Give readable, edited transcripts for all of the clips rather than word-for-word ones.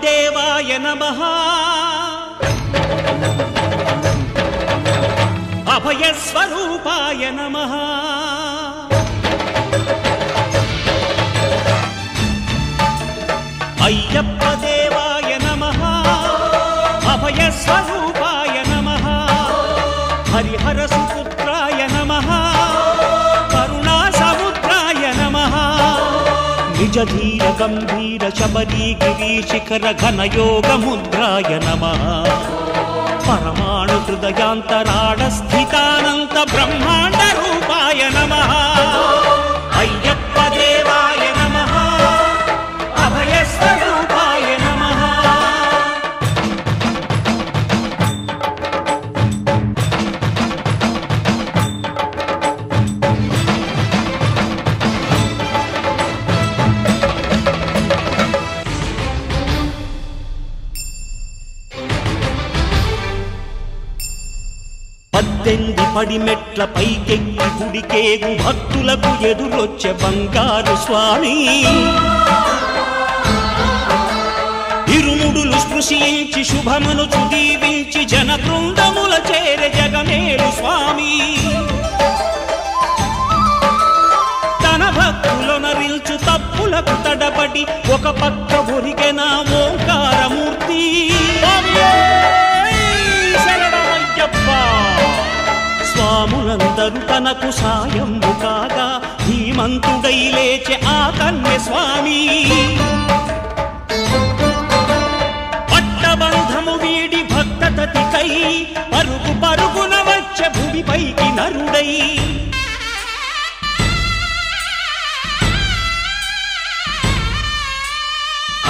దేవాయ నమః అభయ స్వరూపాయ నమః అయ్యప్ప దేవాయ నమః అభయ స్వరూపాయ నమః హరిహర సుపుత్రాయ నమః కరుణా సముద్రాయ నమః నిజ ధీర గంభీర శబరీ గిరి శిఖర ఘన యోగ ముద్రాయ నమః పరమాణు హృదయాంతరాళ స్థితానంత బ్రహ్మాండ రూపాయ నమః అయ్యప్ప దేవాయ నమః అభయ స్వరూపాయ నమః పద్దెనిమిది పడిమెట్ల పైకెక్కి గుడికేగు భక్తులకు ఎదురొచ్చే బంగారు స్వామి ఇరుముడులు స్పృశించి శుభమును చుదీవించి జన బృందముల చేరే జగమేలు స్వామి తన భక్తులొనరిల్చు తప్పులకు తడబడి ఒక పక్క ఒరిగెన ఓంకారమూర్తి స్వాములందరూ తనకు సాయంబు కాగా ధీమంతుడై లేచే ఆ కన్య స్వామి పట్టబంధము వీడి భక్తతతికై పరుగు పరుగున వచ్చే భూమిపైకి నరుడై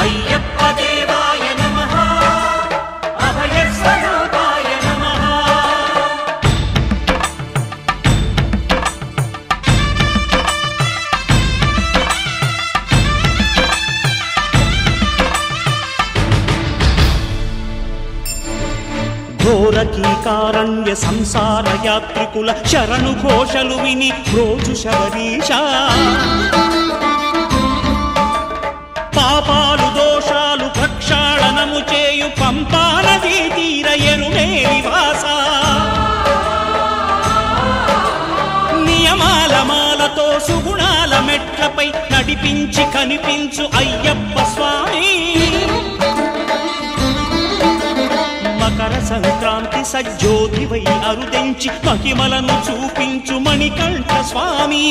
అయ్యప్ప దేవాయ నమః అభయ స్వరూపాయ నమః ఘోరకీకారణ్య సంసార యాత్రికుల శరణు ఘోషలు విని రోజు శబరీష పాపాలు దోషాలు ప్రక్షాళనము చేయు పంపానదీ తీరయను నివాస నియమాల మాలతో సుగుణాల మెట్లపై నడిపించి కనిపించు అయ్యప్ప స్వామి మకర సంక్రాంతి సజ్జోతివై అరుదెంచి మహిమలను చూపించు మణికంఠ స్వామి